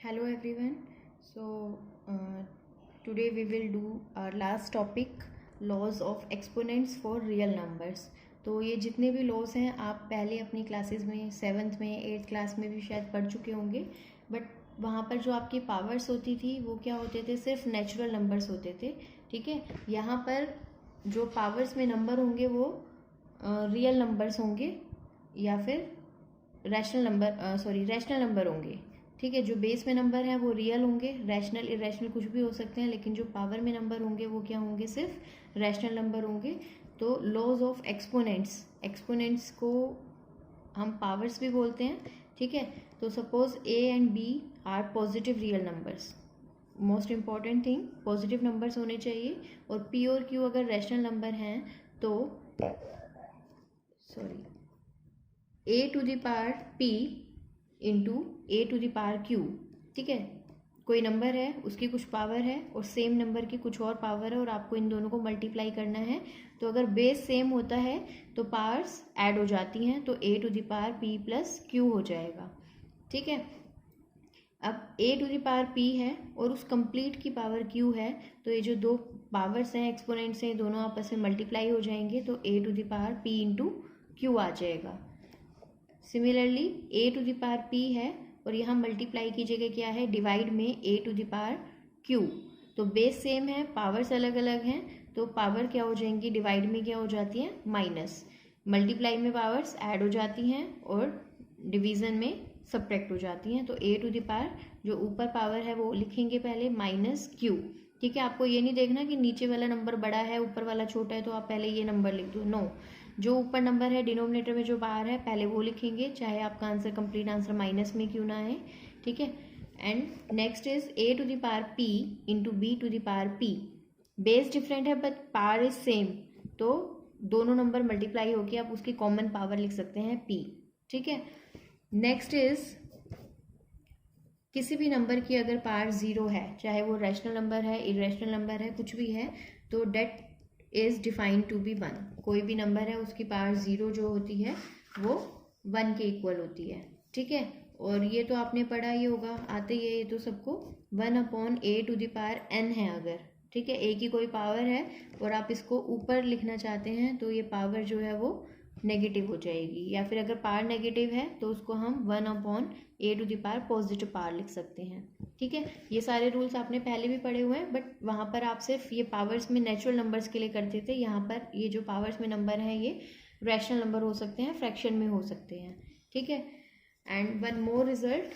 Hello everyone. So today we will do our last topic, laws of exponents for real numbers. तो ये जितने भी laws हैं आप पहले अपनी क्लासेस में 7th में 8th क्लास में भी शायद पढ़ चुके होंगे, बट वहाँ पर जो आपकी पावर्स होती थी वो क्या होते थे, सिर्फ नेचुरल नंबर्स होते थे. ठीक है, यहाँ पर जो पावर्स में नंबर होंगे वो रियल नंबर्स होंगे या फिर रैशनल नंबर होंगे. ठीक है, जो बेस में नंबर है वो रियल होंगे, रैशनल इरेशनल कुछ भी हो सकते हैं, लेकिन जो पावर में नंबर होंगे वो क्या होंगे, सिर्फ रैशनल नंबर होंगे. तो लॉज ऑफ एक्सपोनेंट्स को हम पावर्स भी बोलते हैं. ठीक है, तो suppose a and b are positive real numbers. Most important thing, positive numbers होने चाहिए. और पी और क्यू अगर रैशनल नंबर हैं तो a to the power p into a to the power q. ठीक है, कोई नंबर है उसकी कुछ पावर है और सेम नंबर की कुछ और पावर है और आपको इन दोनों को मल्टीप्लाई करना है. तो अगर बेस सेम होता है तो पावर्स ऐड हो जाती हैं, तो a to the power p plus q हो जाएगा. ठीक है, अब a to the power p है और उस कंप्लीट की पावर क्यू है, तो ये जो दो पावर्स हैं, एक्सपोनेंट्स हैं, दोनों आपस में मल्टीप्लाई हो जाएंगे, तो a to the power p into q आ जाएगा. सिमिलरली a to the power p है और यहाँ मल्टीप्लाई की जगह क्या है, डिवाइड में ए टू द पावर क्यू. तो बेस सेम है, पावर्स अलग अलग हैं, तो पावर क्या हो जाएंगी, डिवाइड में क्या हो जाती है, माइनस. मल्टीप्लाई में पावर्स ऐड हो जाती हैं और डिवीज़न में सब्ट्रैक्ट हो जाती हैं. तो ए टू द पावर जो ऊपर पावर है वो लिखेंगे पहले माइनस क्यू. ठीक है, आपको ये नहीं देखना कि नीचे वाला नंबर बड़ा है ऊपर वाला छोटा है तो आप पहले ये नंबर लिख दो. नो, जो ऊपर नंबर है डिनोमिनेटर में जो बाहर है पहले वो लिखेंगे, चाहे आपका आंसर कंप्लीट आंसर माइनस में क्यों ना है. ठीक है, and next is a to the power p into b to the power p. Base different है बट पावर इज सेम, तो दोनों नंबर मल्टीप्लाई होकर आप उसकी कॉमन पावर लिख सकते हैं पी. ठीक है, नेक्स्ट इज किसी भी नंबर की अगर पावर ज़ीरो है, चाहे वो रैशनल नंबर है, इरेशनल नंबर है, कुछ भी है, तो that is defined to be one. कोई भी नंबर है उसकी पावर ज़ीरो जो होती है वो वन के इक्वल होती है. ठीक है, और ये तो आपने पढ़ा ही होगा, आते ही है ये तो सबको, 1/a⁴n है अगर. ठीक है, ए की कोई पावर है और आप इसको ऊपर लिखना चाहते हैं तो ये पावर जो है वो नेगेटिव हो जाएगी, या फिर अगर पावर नेगेटिव है तो उसको हम 1/a⁴ पॉजिटिव पावर लिख सकते हैं. ठीक है, ये सारे रूल्स आपने पहले भी पढ़े हुए हैं, बट वहाँ पर आप सिर्फ ये पावर्स में नेचुरल नंबर्स के लिए करते थे. यहाँ पर ये जो पावर्स में नंबर हैं ये रैशनल नंबर हो सकते हैं, फ्रैक्शन में हो सकते हैं. ठीक है, एंड वन मोर रिजल्ट,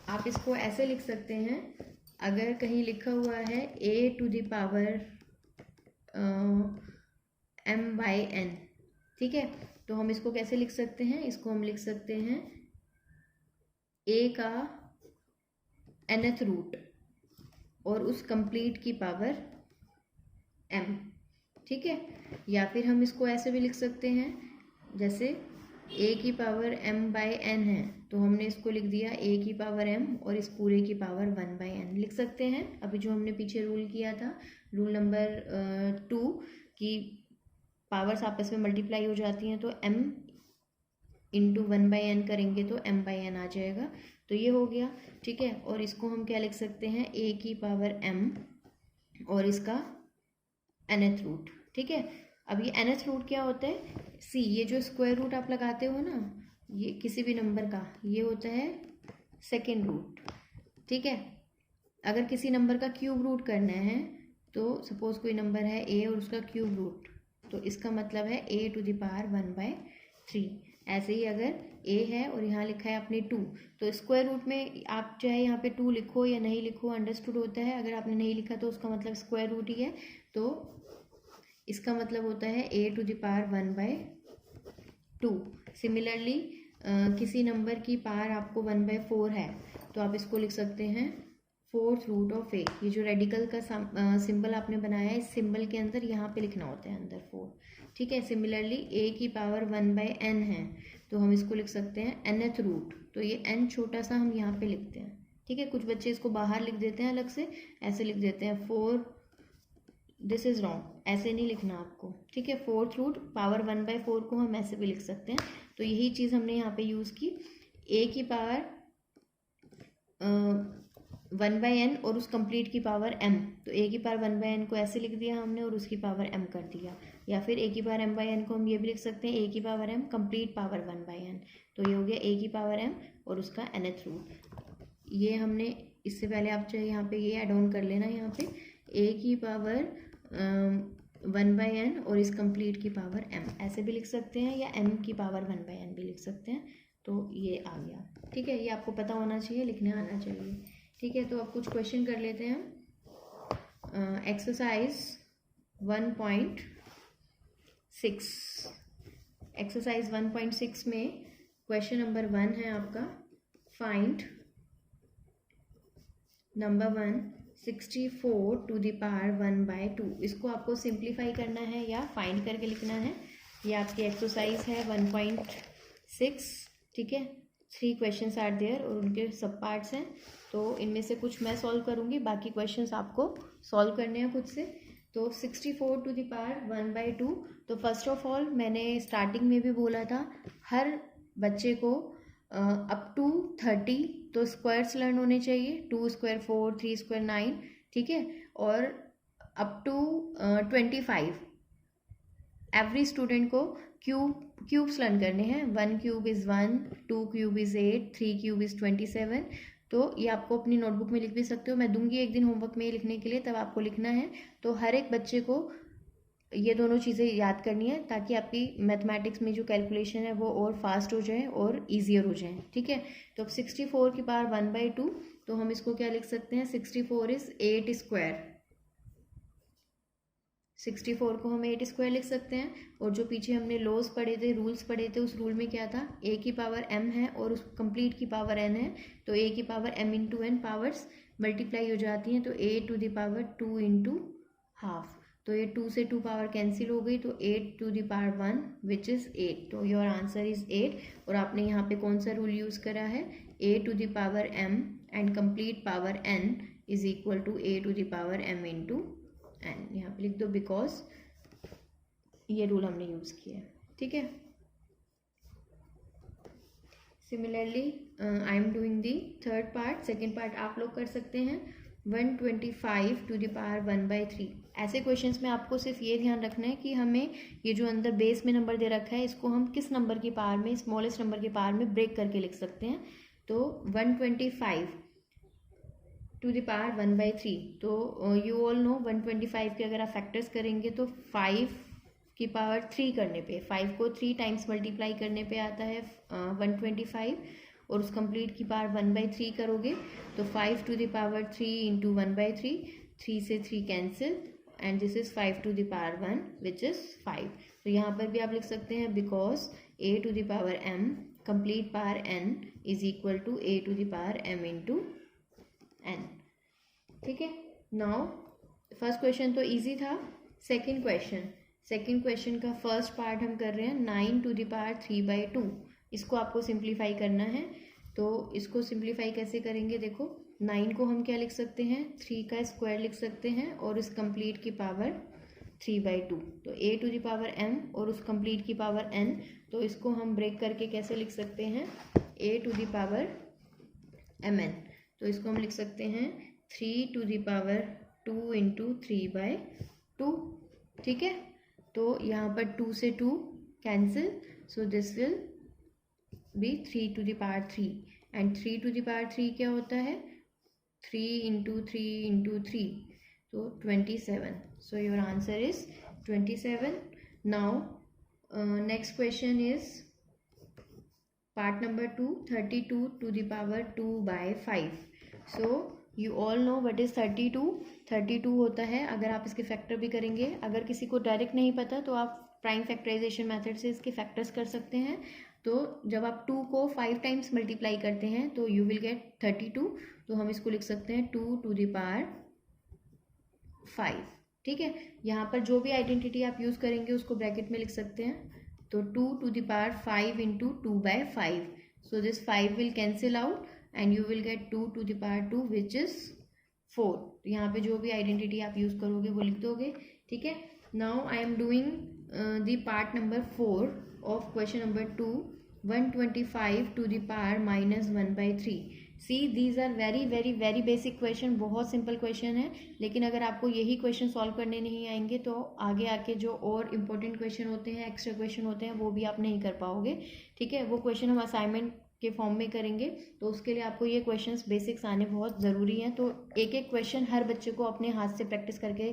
आप इसको ऐसे लिख सकते हैं, अगर कहीं लिखा हुआ है a to the power m/n. ठीक है, तो हम इसको कैसे लिख सकते हैं, इसको हम लिख सकते हैं a का nth रूट और उस कंप्लीट की पावर m. ठीक है, या फिर हम इसको ऐसे भी लिख सकते हैं, जैसे a की पावर m/n है तो हमने इसको लिख दिया a की पावर m और इस पूरे की पावर 1/n लिख सकते हैं. अभी जो हमने पीछे रूल किया था, रूल नंबर 2 की पावर्स आपस में मल्टीप्लाई हो जाती हैं, तो m इंटू 1/n करेंगे तो m/n आ जाएगा. तो ये हो गया. ठीक है, और इसको हम क्या लिख सकते हैं, a की पावर m और इसका nth रूट. ठीक है, अब ये nth रूट क्या होता है, c, ये जो स्क्वायर रूट आप लगाते हो ना, ये किसी भी नंबर का, ये होता है सेकेंड रूट. ठीक है, अगर किसी नंबर का क्यूब रूट करना है तो सपोज कोई नंबर है a और उसका क्यूब रूट, तो इसका मतलब है a टू द पावर 1/3. ऐसे ही अगर a है और यहाँ लिखा है आपने 2, तो स्क्वायर रूट में आप चाहे यहाँ पे 2 लिखो या नहीं लिखो, अंडरस्टूड होता है. अगर आपने नहीं लिखा तो उसका मतलब स्क्वायर रूट ही है, तो इसका मतलब होता है a to the power 1/2. Similarly किसी नंबर की पावर आपको 1/4 है तो आप इसको लिख सकते हैं फोर्थ रूट ऑफ a. ये जो रेडिकल का सिंबल आपने बनाया है, इस सिंबल के अंदर यहाँ पे लिखना होता है अंदर 4. ठीक है, सिमिलरली a की पावर 1/n है तो हम इसको लिख सकते हैं nth रूट. तो ये n छोटा सा हम यहाँ पे लिखते हैं. ठीक है, कुछ बच्चे इसको बाहर लिख देते हैं अलग से, ऐसे लिख देते हैं 4. दिस इज रॉन्ग, ऐसे नहीं लिखना आपको. ठीक है, फोर्थ रूट पावर 1/4 को हम ऐसे भी लिख सकते हैं. तो यही चीज़ हमने यहाँ पे यूज़ की. a की पावर 1/n और उस कंप्लीट की पावर m, तो a की पावर 1/n को ऐसे लिख दिया हमने और उसकी पावर m कर दिया। या फिर a की पावर m/n को हम ये भी लिख सकते हैं a की power m complete power 1/n, तो ये हो गया a की पावर m और उसका nth रूट। ये हमने इससे पहले आप चाहे यहाँ पे ये ऐड ऑन कर लेना, यहाँ पे a की पावर 1/n और इस कंप्लीट की पावर m ऐसे भी लिख सकते हैं, या m की पावर 1/n भी लिख सकते हैं। तो ये आ गया, ठीक है। ये आपको पता होना चाहिए, लिखने आना चाहिए, ठीक है। तो अब कुछ क्वेश्चन कर लेते हैं हम। एक्सरसाइज 1.6, एक्सरसाइज 1.6 में क्वेश्चन नंबर 1 है आपका, find number 1 64 to the power 1/2। इसको आपको सिंप्लीफाई करना है या फाइंड करके लिखना है। ये आपकी एक्सरसाइज है 1.6, ठीक है। 3 क्वेश्चंस आर देयर और उनके सब पार्ट्स हैं, तो इनमें से कुछ मैं सॉल्व करूँगी, बाकी क्वेश्चंस आपको सॉल्व करने हैं खुद से। तो 64 टू द पावर 1/2, तो फर्स्ट ऑफ ऑल मैंने स्टार्टिंग में भी बोला था हर बच्चे को अप टू 30 तो स्क्वायर्स लर्न होने चाहिए, 2 स्क्वायर 4, 3 स्क्वायर 9, ठीक है। और अप टू 25 एवरी स्टूडेंट को क्यूब्स लर्न करने हैं। 1 cube is 1, 2 cube is 8, 3 cube is 27। तो ये आपको अपनी नोटबुक में लिख भी सकते हो, मैं दूंगी एक दिन होमवर्क में लिखने के लिए, तब आपको लिखना है। तो हर एक बच्चे को ये दोनों चीज़ें याद करनी है ताकि आपकी मैथमेटिक्स में जो कैलकुलेशन है वो और फास्ट हो जाए और ईजियर हो जाए, ठीक है। तो अब 64 की पावर 1/2, तो हम इसको क्या लिख सकते हैं, 64 इज़ 8 स्क्वायर। 64 को हम 8 स्क्वायर लिख सकते हैं। और जो पीछे हमने लॉज पढ़े थे, रूल्स पढ़े थे, उस रूल में क्या था, a की पावर m है और उस कंप्लीट की पावर n है, तो a की power m into n powers multiply हो जाती हैं, तो a to the power 2 into half. तो ये 2 से 2 पावर कैंसिल हो गई, तो 8 to the power 1 which is 8, तो योर आंसर इज़ 8। और आपने यहाँ पे कौन सा रूल यूज़ करा है, a to the power m and complete power n is equal to a to the power m into n। यहाँ पे लिख दो बिकॉज ये रूल हमने यूज़ किया है, ठीक है। Similarly I am doing the third part, second part आप लोग कर सकते हैं। 125 टू द पावर 1/3। ऐसे क्वेश्चंस में आपको सिर्फ ये ध्यान रखना है कि हमें ये जो अंदर बेस में नंबर दे रखा है इसको हम किस नंबर की पावर में, स्मॉलेस्ट नंबर की पावर में ब्रेक करके लिख सकते हैं। तो 125 टू द पावर 1/3, तो यू ऑल नो 125 के अगर आप फैक्टर्स करेंगे तो 5 की पावर 3 करने पे, 5 को 3 टाइम्स मल्टीप्लाई करने पे आता है 125, और उस कंप्लीट की पावर 1/3 करोगे तो 5 टू द पावर 3 इंटू 1/3, 3 से 3 cancel and this is 5 to the power 1 which is 5। तो यहाँ पर भी आप लिख सकते हैं because a to the power m complete power n is equal to a to the power m into n, ठीक है। नाउ फर्स्ट क्वेश्चन तो इजी था। सेकंड क्वेश्चन का फर्स्ट पार्ट हम कर रहे हैं 9 टू द पावर 3/2। इसको आपको सिंप्लीफाई करना है, तो इसको सिंप्लीफाई कैसे करेंगे, देखो 9 को हम क्या लिख सकते हैं, 3 का स्क्वायर लिख सकते हैं और इस कंप्लीट की पावर 3/2, तो a to the power m और उस कंप्लीट की पावर n, तो इसको हम ब्रेक करके कैसे लिख सकते हैं, a to the power mn, तो इसको हम लिख सकते हैं 3 टू द पावर 2 इंटू 3/2, ठीक है। तो यहाँ पर 2 से 2 cancel, so this will be 3 to the power 3 and 3 to the power 3 क्या होता है, 3 इंटू 3 इंटू 3, तो 27, so your answer is 27। Now next question is part number 2, 32 to the power 2/5। So you all know what is 32 होता है, अगर आप इसके factor भी करेंगे, अगर किसी को डायरेक्ट नहीं पता तो आप प्राइम फैक्टराइजेशन मेथड से इसके फैक्टर्स कर सकते हैं। तो जब आप 2 को 5 टाइम्स मल्टीप्लाई करते हैं तो यू विल गेट 32, तो हम इसको लिख सकते हैं 2 टू द पावर 5, ठीक है। यहाँ पर जो भी आइडेंटिटी आप यूज़ करेंगे उसको ब्रैकेट में लिख सकते हैं, तो 2 to the power 5 into 2/5, so this 5 will cancel out and you will get 2 to the power 2 which is 4। तो यहाँ पे जो भी आइडेंटिटी आप यूज़ करोगे वो लिख दोगे, ठीक है। Now I am doing the part number 4 of question number 2 125 to the power minus 1/3। See these are very very very basic question, बहुत सिंपल क्वेश्चन है, लेकिन अगर आपको यही क्वेश्चन सॉल्व करने नहीं आएंगे तो आगे आके जो और इम्पोर्टेंट क्वेश्चन होते हैं, एक्स्ट्रा क्वेश्चन होते हैं, वो भी आप नहीं कर पाओगे। ठीक है, वो क्वेश्चन हम असाइनमेंट के फॉर्म में करेंगे, तो उसके लिए आपको ये क्वेश्चंस बेसिक्स आने बहुत ज़रूरी हैं। तो एक एक क्वेश्चन हर बच्चे को अपने हाथ से प्रैक्टिस करके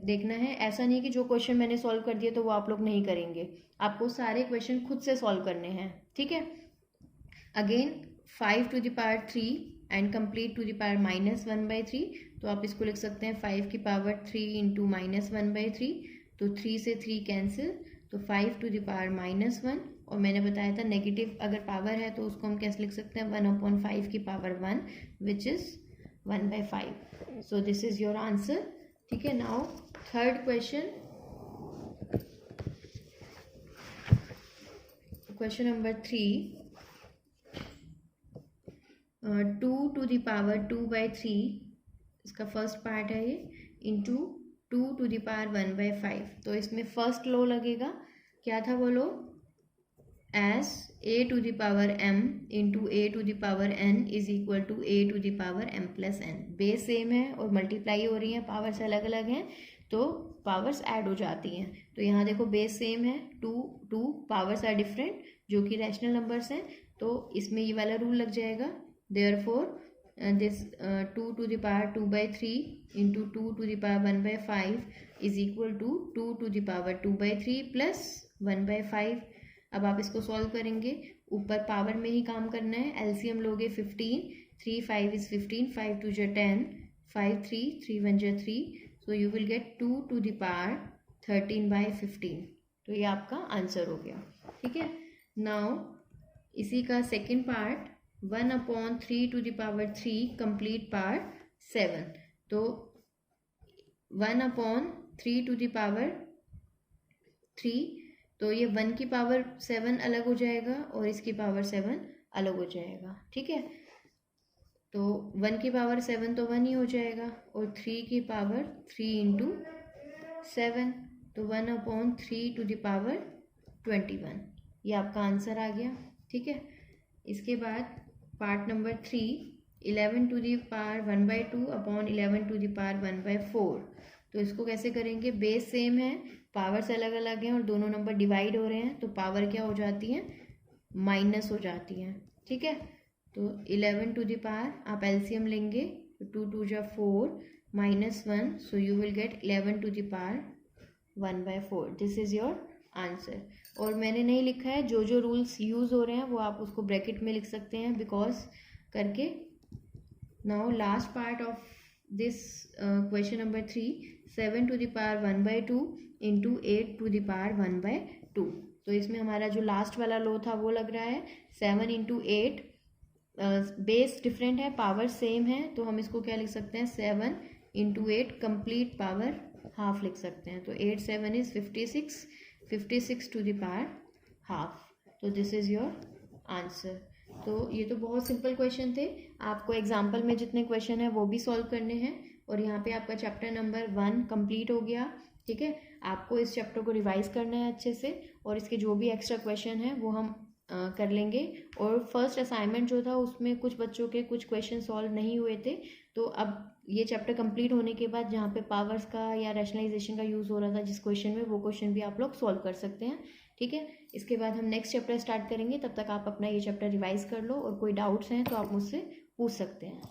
देखना है। ऐसा नहीं कि जो क्वेश्चन मैंने सॉल्व कर दिया तो वो आप लोग नहीं करेंगे, आपको सारे क्वेश्चन खुद से सॉल्व करने हैं। ठीक है, again 5 to the power 3 and complete to the power minus 1/3, तो आप इसको लिख सकते हैं 5 की पावर 3 इंटू माइनस 1/3, तो 3 से 3 कैंसिल, तो 5 to the power -1। और मैंने बताया था नेगेटिव अगर पावर है तो उसको हम कैसे लिख सकते हैं, 1/5 की power 1 which is 1/5। So this is your answer. ठीक है, now third question, question number 3, 2 to the power 2/3, इसका फर्स्ट पार्ट है ये, इंटू 2 to the power 1/5। तो इसमें फर्स्ट लो लगेगा, क्या था वो लो, as a to the power m into a to the power n is equal to a to the power m plus n। Base same है और मल्टीप्लाई हो रही हैं, पावर्स अलग अलग हैं तो पावर्स ऐड हो जाती हैं। तो यहाँ देखो बेस सेम है, टू पावर्स आर डिफरेंट जो कि रैशनल नंबर्स हैं, तो इसमें ये वाला रूल लग जाएगा। Therefore, this 2 to the power 2/3 into 2 to the power 1/5 is equal to 2 to the power 2/3 plus 1/5। अब आप इसको सॉल्व करेंगे, ऊपर पावर में ही काम करना है। एलसीएम लोगे 15, 3 5 is 15, 5 2 जा 10, 5 3 3 1 जा 3, so you will get 2 to the power 13/15। तो ये आपका आंसर हो गया। ठीक है, नाउ इसी का second part, 1/3 to the power 3 complete power 7। तो 1/3 to the power 3, तो ये 1 की पावर 7 अलग हो जाएगा और इसकी पावर 7 अलग हो जाएगा। ठीक है, तो 1 की पावर 7 तो 1 ही हो जाएगा, और 3 की पावर 3 इंटू 7, तो 1/3 to the power 21। ये आपका आंसर आ गया। ठीक है, इसके बाद part number 3, 11 to the power 1/2 upon 11 to the power 1/4। तो इसको कैसे करेंगे, बेस सेम है, पावर्स अलग अलग हैं और दोनों नंबर डिवाइड हो रहे हैं, तो पावर क्या हो जाती है, माइनस हो जाती है। ठीक है, तो 11 to the power आप एलसीएम लेंगे, 2 2 जा 4 -1, so you will get 11 to the power 1/4। This is your answer. और मैंने नहीं लिखा है, जो जो रूल्स यूज़ हो रहे हैं वो आप उसको ब्रैकेट में लिख सकते हैं बिकॉज करके। Now last part of this question number 3, 7 to the power 1/2 into 8 to the power 1/2। तो इसमें हमारा जो लास्ट वाला लो था वो लग रहा है 7 इंटू 8, बेस डिफरेंट है, पावर सेम है, तो हम इसको क्या लिख सकते हैं, 7 इंटू 8 कंप्लीट पावर हाफ लिख सकते हैं। तो 8 7 is 56 to the power half. तो दिस इज योर आंसर। तो ये तो बहुत सिंपल क्वेश्चन थे, आपको एग्जाम्पल में जितने क्वेश्चन हैं वो भी सॉल्व करने हैं। और यहाँ पे आपका चैप्टर नंबर 1 कंप्लीट हो गया। ठीक है, आपको इस चैप्टर को रिवाइज करना है अच्छे से, और इसके जो भी एक्स्ट्रा क्वेश्चन हैं वो हम कर लेंगे। और फर्स्ट असाइनमेंट जो था उसमें कुछ बच्चों के कुछ क्वेश्चन सॉल्व नहीं हुए थे, तो अब ये चैप्टर कंप्लीट होने के बाद जहाँ पे पावर्स का या रैशनलाइजेशन का यूज़ हो रहा था जिस क्वेश्चन में, वो क्वेश्चन भी आप लोग सॉल्व कर सकते हैं। ठीक है, इसके बाद हम नेक्स्ट चैप्टर स्टार्ट करेंगे, तब तक आप अपना ये चैप्टर रिवाइज कर लो, और कोई डाउट्स हैं तो आप मुझसे पूछ सकते हैं।